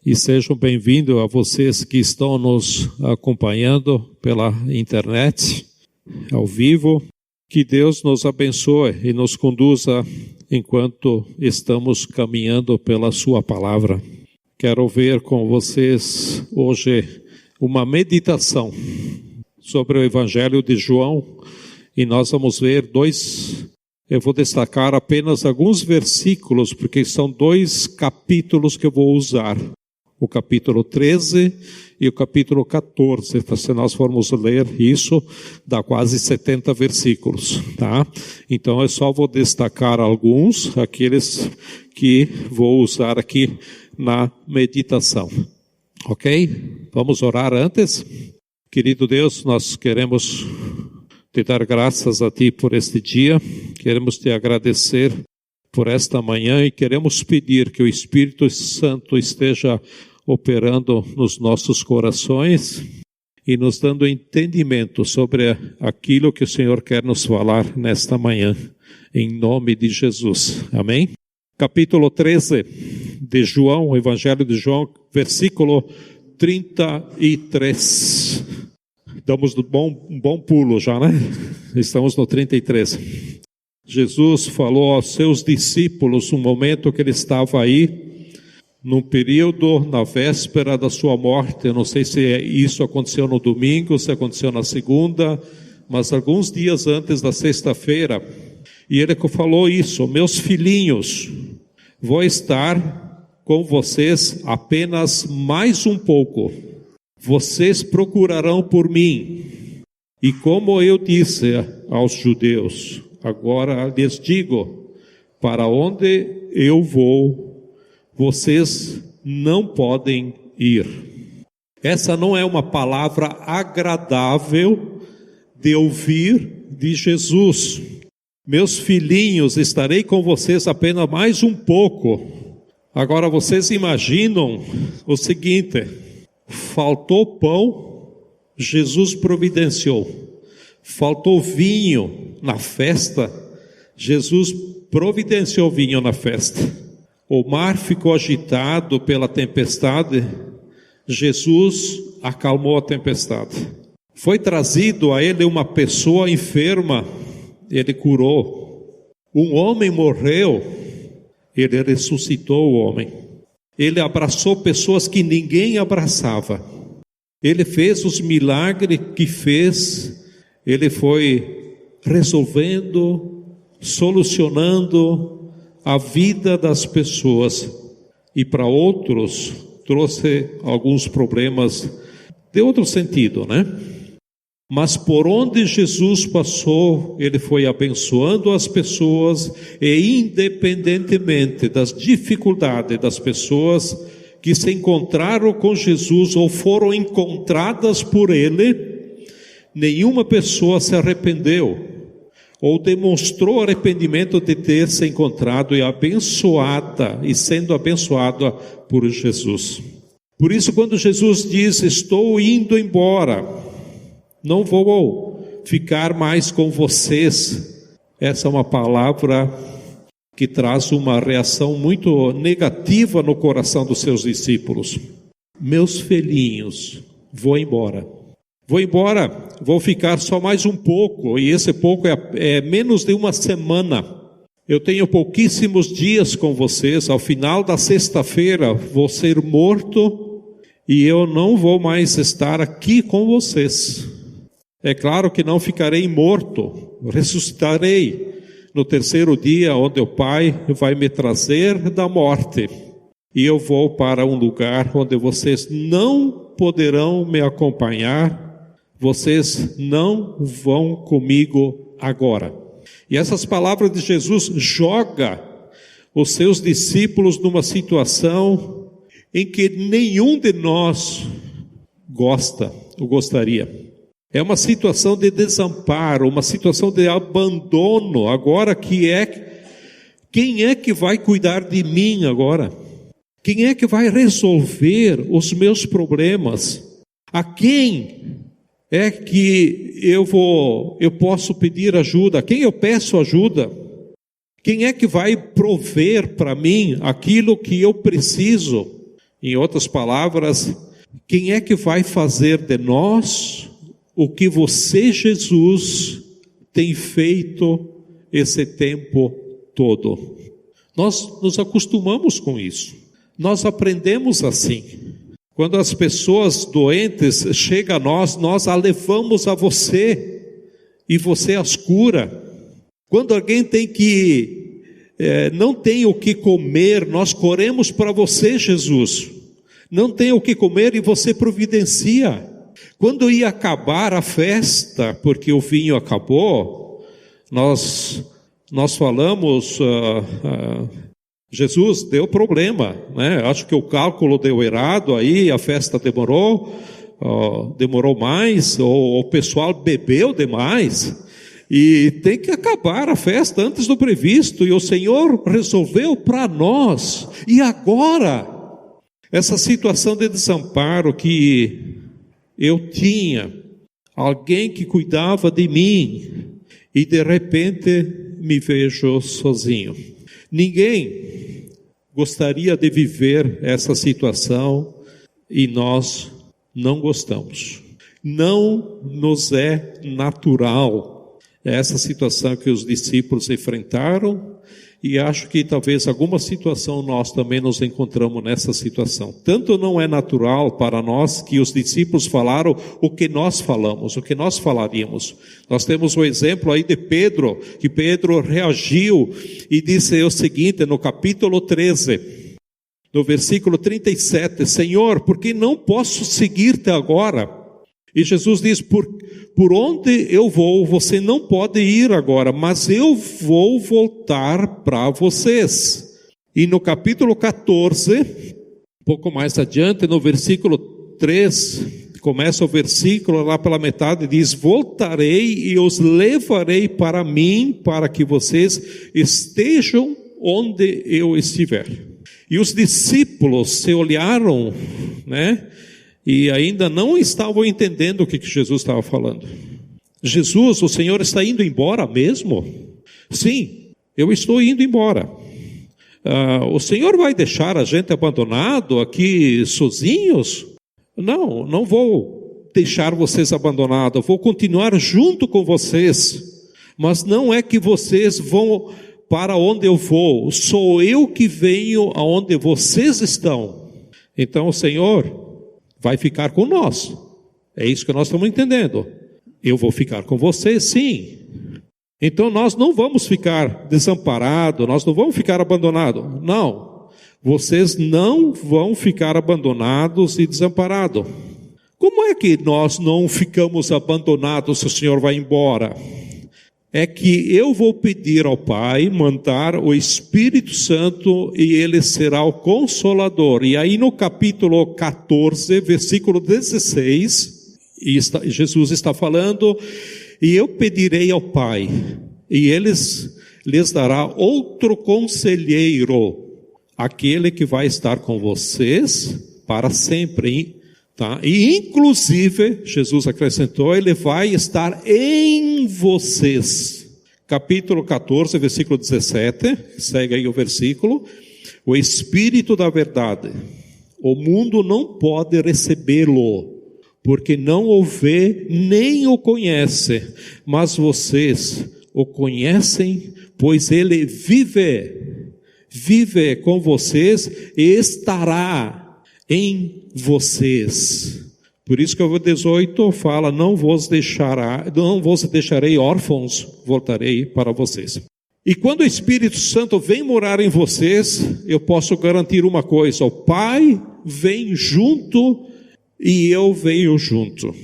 e sejam bem-vindos a vocês que estão nos acompanhando pela internet, ao vivo. Que Deus nos abençoe e nos conduza enquanto estamos caminhando pela sua palavra. Quero ver com vocês hoje uma meditação sobre o Evangelho de João, e nós vamos ver eu vou destacar apenas alguns versículos, porque são 2 capítulos que eu vou usar. O capítulo 13 e o capítulo 14. Se nós formos ler isso, dá quase 70 versículos, tá? Então eu só vou destacar alguns, aqueles que vou usar aqui na meditação. Ok? Vamos orar antes? Querido Deus, nós queremos te dar graças a Ti por este dia, queremos Te agradecer por esta manhã e queremos pedir que o Espírito Santo esteja operando nos nossos corações e nos dando entendimento sobre aquilo que o Senhor quer nos falar nesta manhã, em nome de Jesus. Amém? Capítulo 13 de João, Evangelho de João, versículo 33. Damos um bom pulo já, né? Estamos no 33. Jesus falou aos seus discípulos, um momento que ele estava aí, num período, na véspera da sua morte. Eu não sei se isso aconteceu no domingo, se aconteceu na segunda, mas alguns dias antes da sexta-feira. E ele falou isso: meus filhinhos, vou estar com vocês apenas mais um pouco. Vocês procurarão por mim. E como eu disse aos judeus, agora lhes digo, para onde eu vou, vocês não podem ir. Essa não é uma palavra agradável de ouvir de Jesus. Meus filhinhos, estarei com vocês apenas mais um pouco. Agora vocês imaginam o seguinte: faltou pão, Jesus providenciou. Faltou vinho na festa, Jesus providenciou vinho na festa. O mar ficou agitado pela tempestade, Jesus acalmou a tempestade. Foi trazido a ele uma pessoa enferma, ele curou. Um homem morreu, ele ressuscitou o homem. Ele abraçou pessoas que ninguém abraçava. Ele fez os milagres que fez, ele foi resolvendo, solucionando a vida das pessoas, e para outros trouxe alguns problemas de outro sentido, né? Mas por onde Jesus passou, ele foi abençoando as pessoas, e independentemente das dificuldades das pessoas que se encontraram com Jesus ou foram encontradas por ele, nenhuma pessoa se arrependeu ou demonstrou arrependimento de ter se encontrado e sendo abençoada por Jesus. Por isso, quando Jesus diz: estou indo embora, não vou ficar mais com vocês, essa é uma palavra que traz uma reação muito negativa no coração dos seus discípulos. Meus filhinhos, vou embora, vou ficar só mais um pouco, e esse pouco é menos de uma semana. Eu tenho pouquíssimos dias com vocês. Ao final da sexta-feira vou ser morto, e eu não vou mais estar aqui com vocês. É claro que não ficarei morto, ressuscitarei no terceiro dia, onde o Pai vai me trazer da morte, e eu vou para um lugar onde vocês não poderão me acompanhar. Vocês não vão comigo agora. E essas palavras de Jesus joga os seus discípulos numa situação em que nenhum de nós gosta ou gostaria. É uma situação de desamparo, uma situação de abandono. Agora quem é que vai cuidar de mim agora? Quem é que vai resolver os meus problemas? A quem é que eu posso pedir ajuda? A quem eu peço ajuda? Quem é que vai prover para mim aquilo que eu preciso? Em outras palavras, quem é que vai fazer de nós o que você, Jesus, tem feito esse tempo todo? Nós nos acostumamos com isso. Nós aprendemos assim. Quando as pessoas doentes chegam a nós, nós a levamos a você e você as cura. Quando alguém não tem o que comer, nós corremos para você, Jesus. Não tem o que comer e você providencia. Quando ia acabar a festa, porque o vinho acabou, nós falamos, Jesus, deu problema, né? Acho que o cálculo deu errado aí, a festa demorou mais, ou o pessoal bebeu demais, e tem que acabar a festa antes do previsto, e o Senhor resolveu para nós. E agora, essa situação de desamparo que eu tinha, alguém que cuidava de mim, e de repente me vejo sozinho. Ninguém gostaria de viver essa situação e nós não gostamos. Não nos é natural essa situação que os discípulos enfrentaram, e acho que talvez alguma situação nós também nos encontramos nessa situação. Tanto não é natural para nós que os discípulos falaram o que nós falamos, o que nós falaríamos. Nós temos o exemplo aí de Pedro, que Pedro reagiu e disse o seguinte no capítulo 13, no versículo 37, Senhor, por que não posso seguir-te agora? E Jesus diz, por onde eu vou, você não pode ir agora, mas eu vou voltar para vocês. E no capítulo 14, um pouco mais adiante, no versículo 3, começa o versículo lá pela metade, diz, voltarei e os levarei para mim, para que vocês estejam onde eu estiver. E os discípulos se olharam, né? E ainda não estavam entendendo o que Jesus estava falando. Jesus, o Senhor está indo embora mesmo? Sim, eu estou indo embora. O Senhor vai deixar a gente abandonado aqui sozinhos? Não, não vou deixar vocês abandonados, eu vou continuar junto com vocês. Mas não é que vocês vão para onde eu vou, sou eu que venho aonde vocês estão. Então o Senhor vai ficar com nós. É isso que nós estamos entendendo. Eu vou ficar com vocês, sim. Então nós não vamos ficar desamparados, nós não vamos ficar abandonados. Não. Vocês não vão ficar abandonados e desamparados. Como é que nós não ficamos abandonados se o Senhor vai embora? É que eu vou pedir ao Pai mandar o Espírito Santo e Ele será o Consolador. E aí no capítulo 14, versículo 16, Jesus está falando, e eu pedirei ao Pai, e lhes dará outro conselheiro, aquele que vai estar com vocês para sempre. Tá? E inclusive, Jesus acrescentou, ele vai estar em vocês. Capítulo 14, versículo 17, segue aí o versículo. O Espírito da verdade, o mundo não pode recebê-lo, porque não o vê nem o conhece, mas vocês o conhecem, pois ele vive com vocês e estará em vocês. Por isso que o 18 fala, não vos deixarei órfãos, voltarei para vocês. E quando o Espírito Santo vem morar em vocês, eu posso garantir uma coisa, o Pai vem junto e eu venho junto.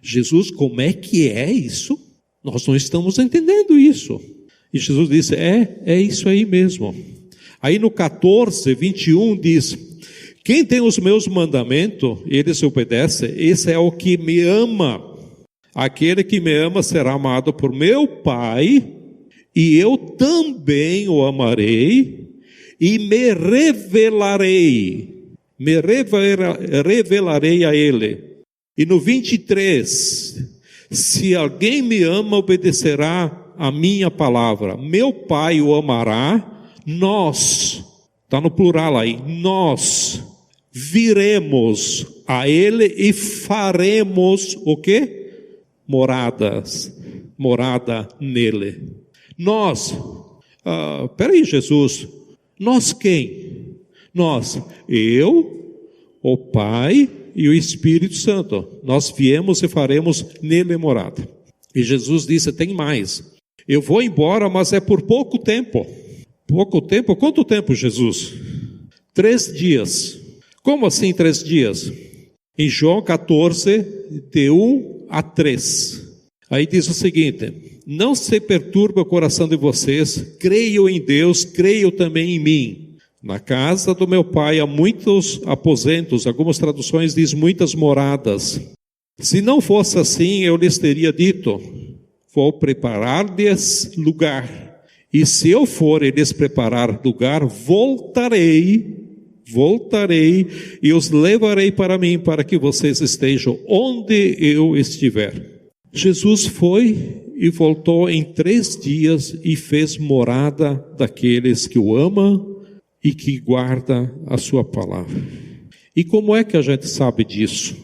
Jesus, como é que é isso? Nós não estamos entendendo isso. E Jesus disse, é isso aí mesmo. Aí no 14, 21 diz, quem tem os meus mandamentos, ele se obedece, esse é o que me ama. Aquele que me ama será amado por meu Pai, e eu também o amarei, e me revelarei a ele. E no 23, se alguém me ama, obedecerá a minha palavra. Meu Pai o amará, nós, está no plural aí, nós viremos a ele e faremos o quê? Morada nele. Nós, peraí, Jesus, nós quem? Nós, eu, o Pai e o Espírito Santo. Nós viemos e faremos nele morada. E Jesus disse, tem mais. Eu vou embora, mas é por pouco tempo. Pouco tempo? Quanto tempo, Jesus? 3 dias. Como assim 3 dias? Em João 14, de 1 a 3. Aí diz o seguinte: não se perturbe o coração de vocês, creio em Deus, creio também em mim. Na casa do meu pai há muitos aposentos, algumas traduções dizem muitas moradas. Se não fosse assim, eu lhes teria dito, vou preparar-lhes lugar. E se eu for e lhes preparar lugar, voltarei e os levarei para mim, para que vocês estejam onde eu estiver. Jesus foi e voltou em 3 dias e fez morada daqueles que o amam e que guarda a sua palavra. E como é que a gente sabe disso?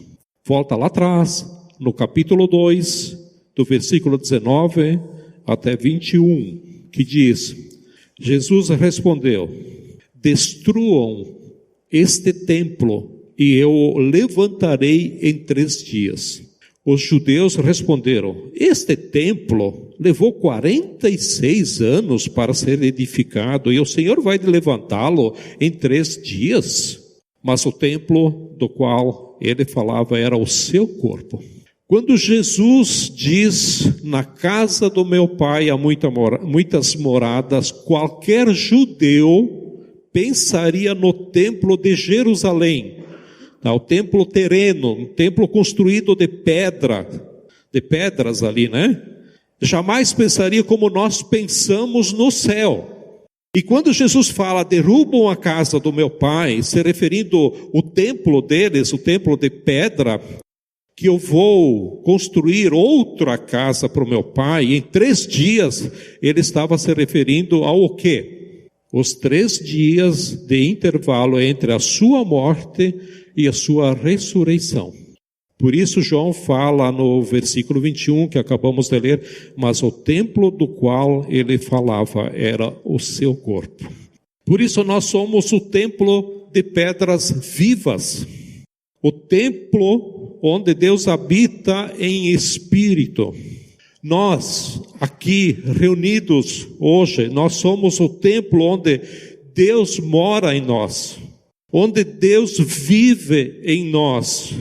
Volta lá atrás, no capítulo 2, do versículo 19 até 21, que diz: Jesus respondeu, destruam este templo e eu o levantarei em 3 dias. Os judeus responderam, este templo levou 46 anos para ser edificado e o Senhor vai levantá-lo em 3 dias? Mas o templo do qual ele falava era o seu corpo. Quando Jesus diz, na casa do meu pai há muitas moradas, qualquer judeu pensaria no templo de Jerusalém, o templo terreno, um templo construído de pedras ali, né? Jamais pensaria como nós pensamos no céu. E quando Jesus fala, derrubam a casa do meu pai, se referindo ao templo deles, o templo de pedra, que eu vou construir outra casa para o meu pai, em 3 dias, ele estava se referindo ao quê? Os 3 dias de intervalo entre a sua morte e a sua ressurreição. Por isso João fala no versículo 21 que acabamos de ler, mas o templo do qual ele falava era o seu corpo. Por isso nós somos o templo de pedras vivas, o templo onde Deus habita em espírito. Nós aqui reunidos hoje, nós somos o templo onde Deus mora em nós, onde Deus vive em nós,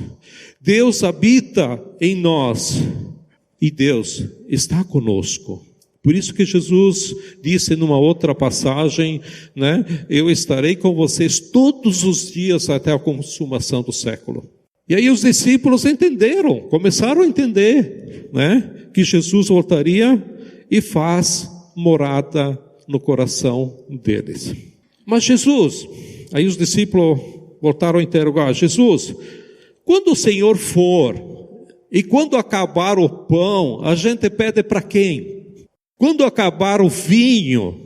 Deus habita em nós e Deus está conosco. Por isso que Jesus disse numa outra passagem, né, eu estarei com vocês todos os dias até a consumação do século. E aí os discípulos entenderam, começaram a entender, né, que Jesus voltaria e faz morada no coração deles. Mas Jesus, aí os discípulos voltaram a interrogar, Jesus, quando o Senhor for e quando acabar o pão, a gente pede para quem? Quando acabar o vinho,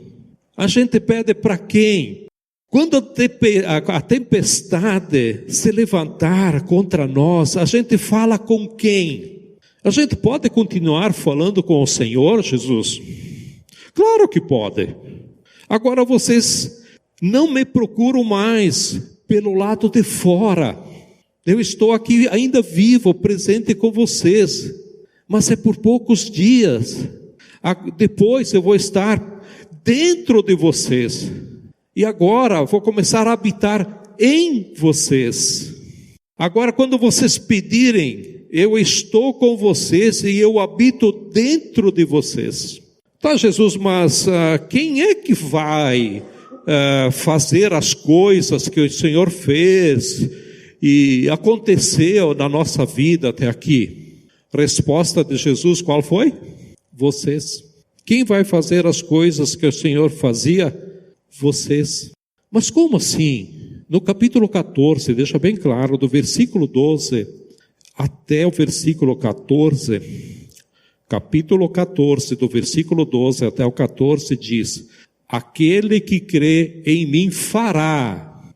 a gente pede para quem? Quando a tempestade se levantar contra nós, a gente fala com quem? A gente pode continuar falando com o Senhor, Jesus? Claro que pode. Agora vocês não me procuram mais pelo lado de fora. Eu estou aqui ainda vivo, presente com vocês, mas é por poucos dias. Depois eu vou estar dentro de vocês. E agora vou começar a habitar em vocês. Agora quando vocês pedirem, eu estou com vocês e eu habito dentro de vocês. Tá, Jesus, mas quem é que vai fazer as coisas que o Senhor fez e aconteceu na nossa vida até aqui? Resposta de Jesus, qual foi? Vocês. Quem vai fazer as coisas que o Senhor fazia? Vocês. Mas como assim? No capítulo 14, deixa bem claro, do versículo 12 até o versículo 14, capítulo 14, do versículo 12 até o 14, diz, aquele que crê em mim fará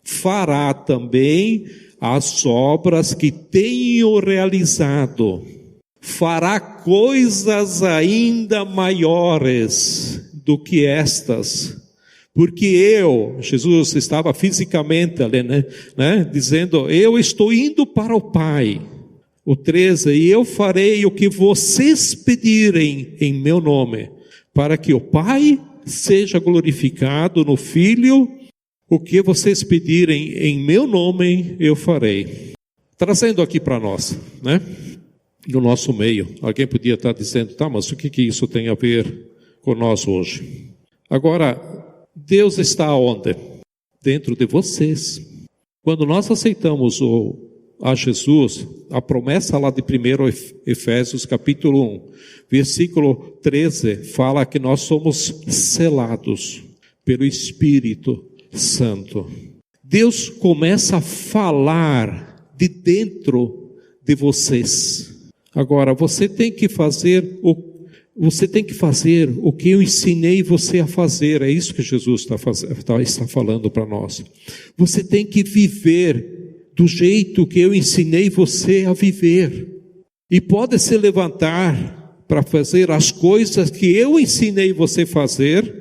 fará também as obras que tenho realizado. Fará coisas ainda maiores do que estas. Porque Jesus estava fisicamente ali, dizendo, eu estou indo para o Pai. O 13, e eu farei o que vocês pedirem em meu nome, para que o Pai seja glorificado no Filho. O que vocês pedirem em meu nome, eu farei. Trazendo aqui para nós, no nosso meio. Alguém podia estar dizendo, mas o que isso tem a ver com nós hoje? Agora, Deus está onde? Dentro de vocês. Quando nós aceitamos a Jesus, a promessa lá de 1 Efésios capítulo 1, versículo 13, fala que nós somos selados pelo Espírito Santo. Deus começa a falar de dentro de vocês. Agora, você tem que fazer o que eu ensinei você a fazer. É isso que Jesus está falando para nós. Você tem que viver do jeito que eu ensinei você a viver. E pode se levantar para fazer as coisas que eu ensinei você a fazer,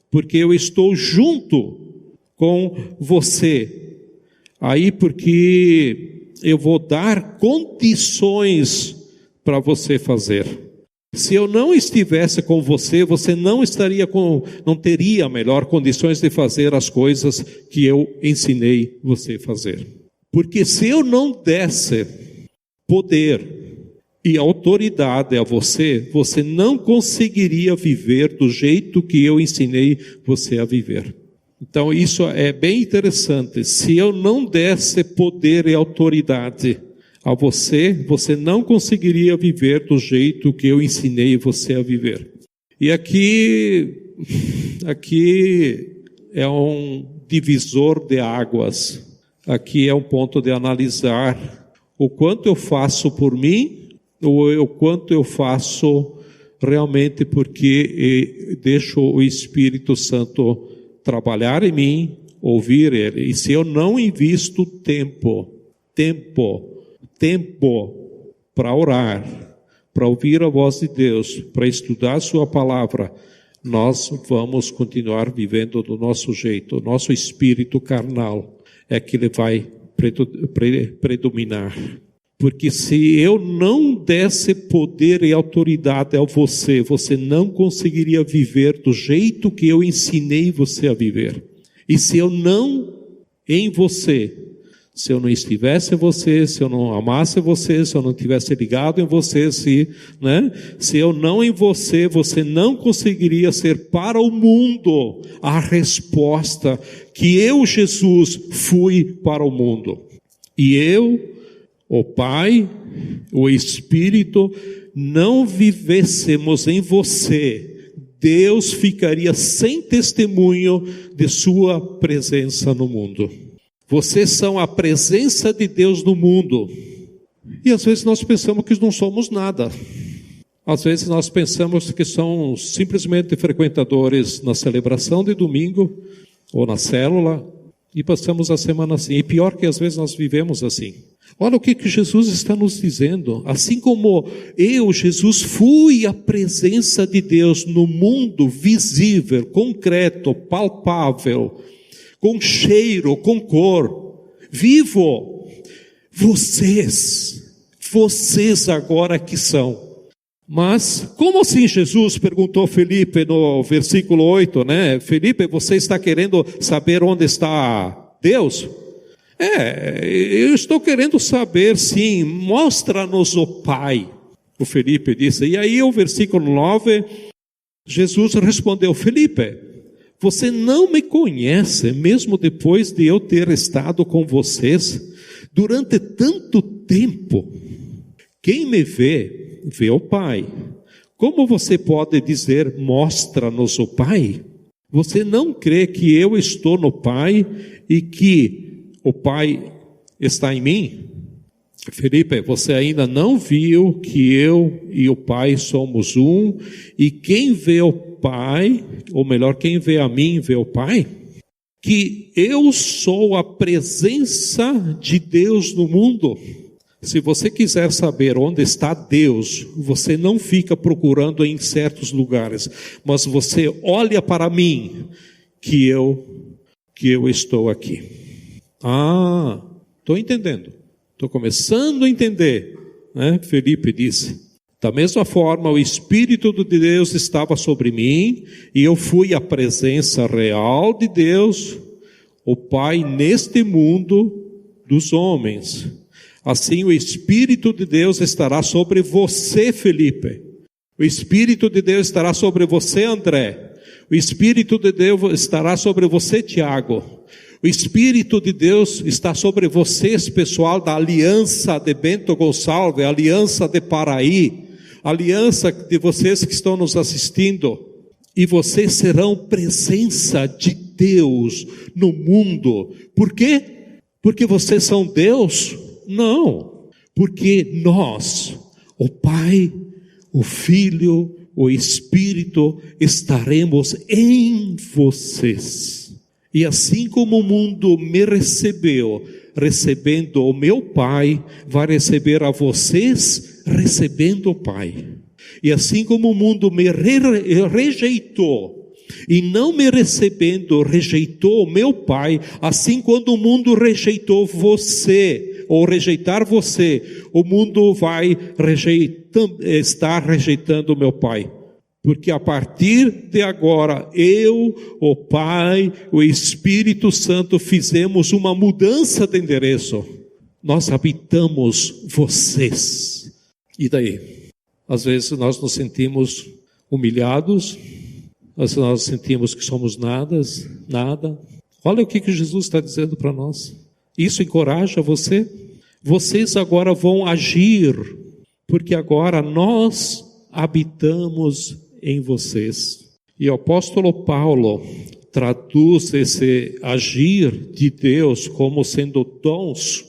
porque eu estou junto com você. Aí porque eu vou dar condições para você fazer. Se eu não estivesse com você, você não teria melhor condições de fazer as coisas que eu ensinei você a fazer. Porque se eu não desse poder e autoridade a você, você não conseguiria viver do jeito que eu ensinei você a viver. Então isso é bem interessante. Se eu não desse poder e autoridade a você, você não conseguiria viver do jeito que eu ensinei você a viver. E aqui é um divisor de águas. Aqui é um ponto de analisar o quanto eu faço por mim, ou o quanto eu faço realmente porque deixo o Espírito Santo trabalhar em mim, ouvir Ele. E se eu não invisto tempo para orar, para ouvir a voz de Deus, para estudar a sua palavra, nós vamos continuar vivendo do nosso jeito. O nosso espírito carnal é que ele vai predominar. Porque se eu não desse poder e autoridade a você, você não conseguiria viver do jeito que eu ensinei você a viver. E se eu não em você, se eu não estivesse em você, se eu não amasse você, se eu não tivesse ligado em você, se eu não em você, você não conseguiria ser para o mundo a resposta que eu, Jesus, fui para o mundo. E eu, o Pai, o Espírito, não vivêssemos em você, Deus ficaria sem testemunho de sua presença no mundo. Vocês são a presença de Deus no mundo. E às vezes nós pensamos que não somos nada. Às vezes nós pensamos que somos simplesmente frequentadores na celebração de domingo ou na célula e passamos a semana assim. E pior que às vezes nós vivemos assim. Olha o que Jesus está nos dizendo. Assim como eu, Jesus, fui a presença de Deus no mundo visível, concreto, palpável, com cheiro, com cor, vivo, vocês agora que são. Mas, como assim Jesus? Perguntou Felipe no versículo 8, Felipe, você está querendo saber onde está Deus? Eu estou querendo saber, sim, mostra-nos o Pai, o Felipe disse. E aí o versículo 9, Jesus respondeu, Felipe, você não me conhece, mesmo depois de eu ter estado com vocês durante tanto tempo. Quem me vê, vê o Pai. Como você pode dizer, mostra-nos o Pai? Você não crê que eu estou no Pai e que o Pai está em mim? Felipe, você ainda não viu que eu e o Pai somos um, e quem vê o Pai, ou melhor, quem vê a mim, vê o Pai? que eu sou a presença de Deus no mundo. Se você quiser saber onde está Deus, você não fica procurando em certos lugares, mas você olha para mim, que eu estou aqui. Estou entendendo, estou começando a entender, né? Felipe disse. Da mesma forma, o Espírito de Deus estava sobre mim, e eu fui a presença real de Deus, o Pai, neste mundo dos homens. Assim, o Espírito de Deus estará sobre você, Felipe. O Espírito de Deus estará sobre você, André. O Espírito de Deus estará sobre você, Tiago. O Espírito de Deus está sobre vocês, pessoal da Aliança de Bento Gonçalves, Aliança de Paraí, Aliança de vocês que estão nos assistindo. E vocês serão presença de Deus no mundo. Por quê? Porque vocês são Deus? Não. Porque nós, o Pai, o Filho, o Espírito, estaremos em vocês. E assim como o mundo me recebeu, recebendo o meu Pai, vai receber a vocês, recebendo o Pai. E assim como o mundo me rejeitou, e não me recebendo, rejeitou o meu Pai, assim quando o mundo rejeitou você, ou rejeitar você, o mundo vai estar rejeitando o meu Pai. Porque a partir de agora, eu, o Pai, o Espírito Santo, fizemos uma mudança de endereço. Nós habitamos vocês. E daí? Às vezes nós nos sentimos humilhados, às vezes nós sentimos que somos nada. Olha o que Jesus está dizendo para nós. Isso encoraja você? Vocês agora vão agir, porque agora nós habitamos em vocês. E o apóstolo Paulo traduz esse agir de Deus como sendo dons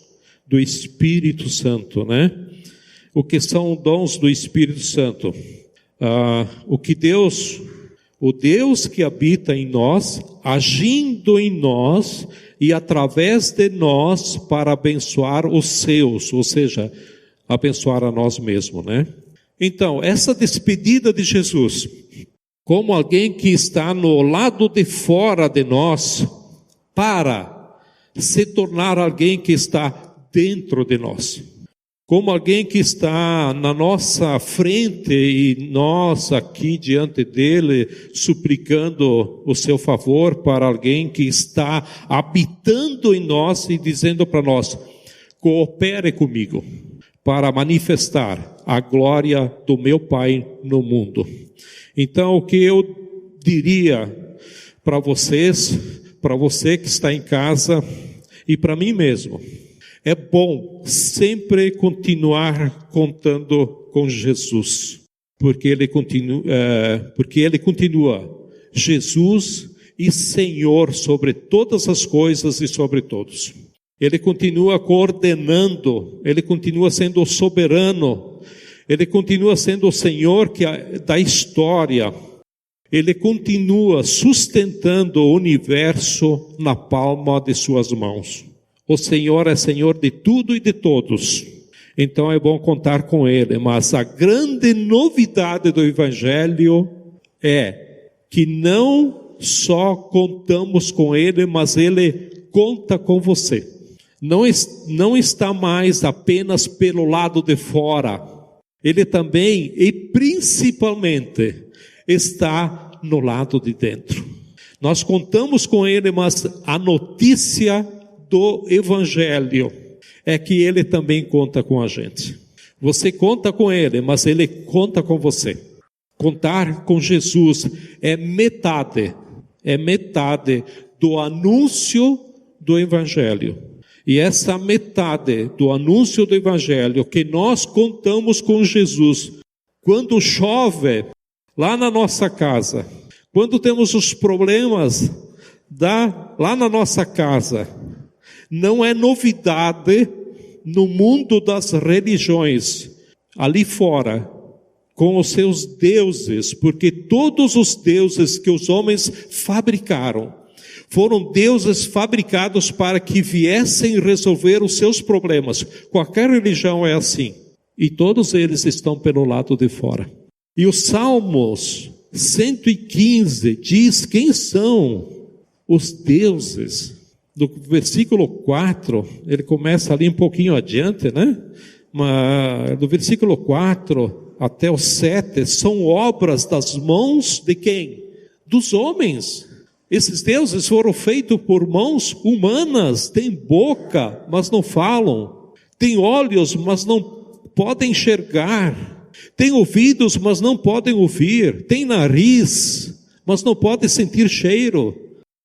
do Espírito Santo, né? O que são dons do Espírito Santo? O Deus que habita em nós, agindo em nós e através de nós para abençoar os seus, ou seja, abençoar a nós mesmos, né? Então, essa despedida de Jesus, como alguém que está no lado de fora de nós, para se tornar alguém que está dentro de nós. Como alguém que está na nossa frente e nós aqui diante dele, suplicando o seu favor para alguém que está habitando em nós e dizendo para nós, coopere comigo para manifestar a glória do meu Pai no mundo. Então, o que eu diria para vocês, para você que está em casa e para mim mesmo, é bom sempre continuar contando com Jesus, porque Ele continua Jesus e Senhor sobre todas as coisas e sobre todos. Ele continua coordenando, Ele continua sendo o soberano, Ele continua sendo o Senhor da história, Ele continua sustentando o universo na palma de suas mãos. O Senhor é Senhor de tudo e de todos, então é bom contar com Ele, mas a grande novidade do Evangelho é que não só contamos com Ele, mas Ele conta com você. Não está mais apenas pelo lado de fora, Ele também e principalmente está no lado de dentro. Nós contamos com Ele, mas a notícia do Evangelho é que Ele também conta com a gente. Você conta com Ele, mas Ele conta com você. Contar com Jesus é metade do anúncio do Evangelho. E essa metade do anúncio do Evangelho, que nós contamos com Jesus, quando chove lá na nossa casa, quando temos os problemas lá na nossa casa, não é novidade no mundo das religiões, ali fora, com os seus deuses, porque todos os deuses que os homens fabricaram, Foram deuses fabricados para que viessem resolver os seus problemas. Qualquer religião é assim. E todos eles estão pelo lado de fora. E o Salmos 115 diz quem são os deuses. Do versículo 4, ele começa ali um pouquinho adiante, né? Mas do versículo 4 até o 7, são obras das mãos de quem? Dos homens. Esses deuses foram feitos por mãos humanas, têm boca, mas não falam, têm olhos, mas não podem enxergar, têm ouvidos, mas não podem ouvir, têm nariz, mas não podem sentir cheiro,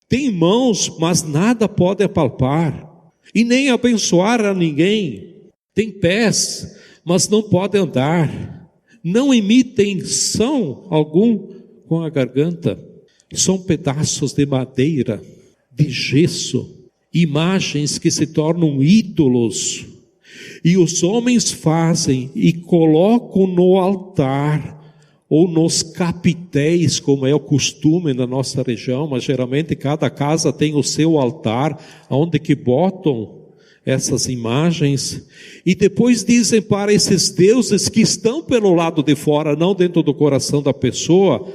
têm mãos, mas nada podem apalpar, e nem abençoar a ninguém, têm pés, mas não podem andar, não emitem som algum com a garganta, são pedaços de madeira, de gesso, imagens que se tornam ídolos, e os homens fazem e colocam no altar, ou nos capitéis, como é o costume na nossa região, mas geralmente cada casa tem o seu altar, onde que botam essas imagens, e depois dizem para esses deuses que estão pelo lado de fora, não dentro do coração da pessoa,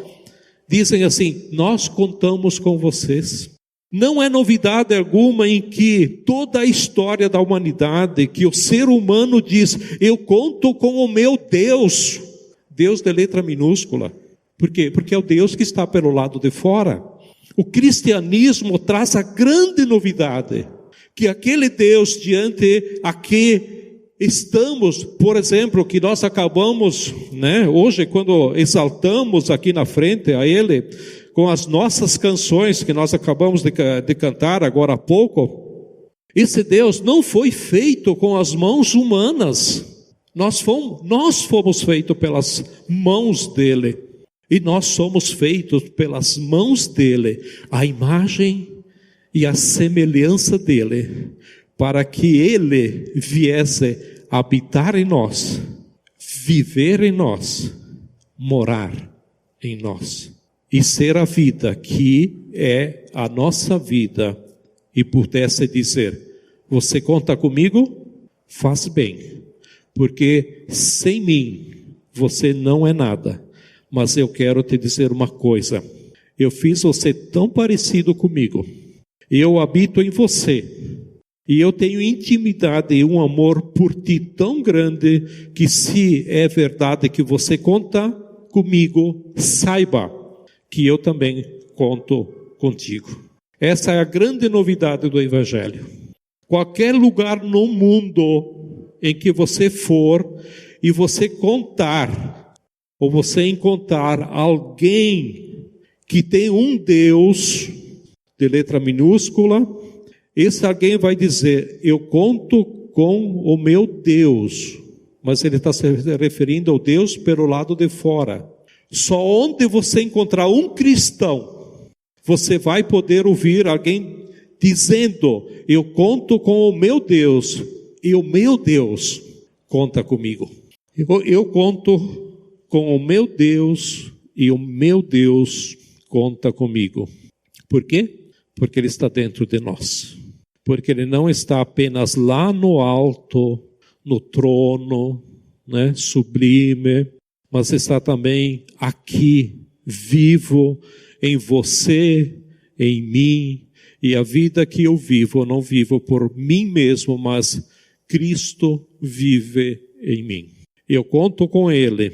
dizem assim: nós contamos com vocês. Não é novidade alguma em que toda a história da humanidade, que o ser humano diz, eu conto com o meu Deus, Deus de letra minúscula. Por quê? Porque é o Deus que está pelo lado de fora. O cristianismo traz a grande novidade, que aquele Deus diante a que estamos, por exemplo, que nós acabamos, hoje quando exaltamos aqui na frente a Ele, com as nossas canções que nós acabamos de cantar agora há pouco, esse Deus não foi feito com as mãos humanas, nós fomos feitos pelas mãos dEle, e nós somos feitos pelas mãos dEle, a imagem e a semelhança dEle, para que Ele viesse habitar em nós, viver em nós, morar em nós, e ser a vida que é a nossa vida, e pudesse dizer, você conta comigo? Faz bem, porque sem mim você não é nada, mas eu quero te dizer uma coisa, eu fiz você tão parecido comigo, eu habito em você, e eu tenho intimidade e um amor por ti tão grande, que se é verdade que você conta comigo, saiba que eu também conto contigo. Essa é a grande novidade do Evangelho. Qualquer lugar no mundo em que você for, e você contar, ou você encontrar alguém que tem um Deus, de letra minúscula, esse alguém vai dizer, eu conto com o meu Deus, mas ele está se referindo ao Deus pelo lado de fora. Só onde você encontrar um cristão, você vai poder ouvir alguém dizendo, eu conto com o meu Deus, e o meu Deus conta comigo. Eu conto com o meu Deus, e o meu Deus conta comigo. Por quê? Porque Ele está dentro de nós. Porque Ele não está apenas lá no alto, no trono, sublime, mas está também aqui, vivo, em você, em mim, e a vida que eu não vivo por mim mesmo, mas Cristo vive em mim. Eu conto com Ele,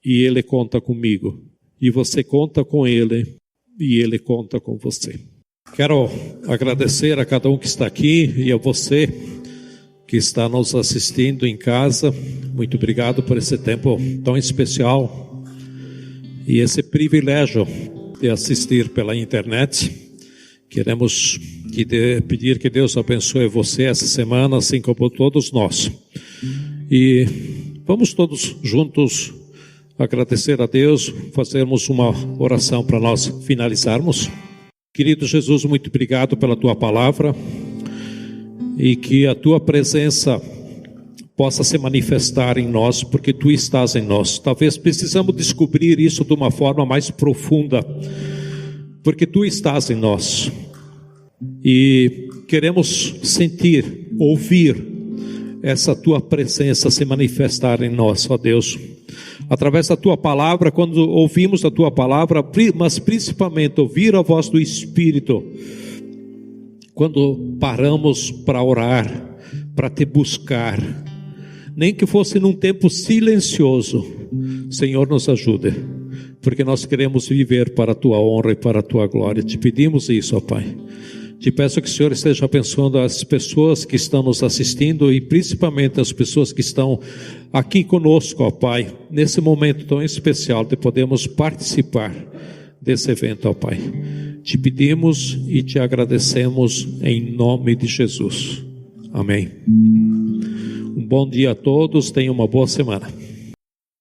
e Ele conta comigo, e você conta com Ele, e Ele conta com você. Quero agradecer a cada um que está aqui e a você que está nos assistindo em casa. Muito obrigado por esse tempo tão especial e esse privilégio de assistir pela internet. Queremos pedir que Deus abençoe você essa semana, assim como todos nós. E vamos todos juntos agradecer a Deus, fazermos uma oração para nós finalizarmos. Querido Jesus, muito obrigado pela Tua palavra e que a Tua presença possa se manifestar em nós, porque Tu estás em nós. Talvez precisamos descobrir isso de uma forma mais profunda, porque Tu estás em nós. e queremos sentir, ouvir essa tua presença se manifestar em nós, ó Deus, através da tua palavra. Quando ouvimos a tua palavra, mas principalmente ouvir a voz do Espírito, quando paramos para orar, para te buscar, nem que fosse num tempo silencioso, Senhor, nos ajude, porque nós queremos viver para a tua honra e para a tua glória. Te pedimos isso, ó Pai. Te peço que o Senhor esteja abençoando as pessoas que estão nos assistindo e principalmente as pessoas que estão aqui conosco, ó Pai, nesse momento tão especial de podermos participar desse evento, ó Pai. Te pedimos e te agradecemos em nome de Jesus. Amém. Um bom dia a todos, tenham uma boa semana.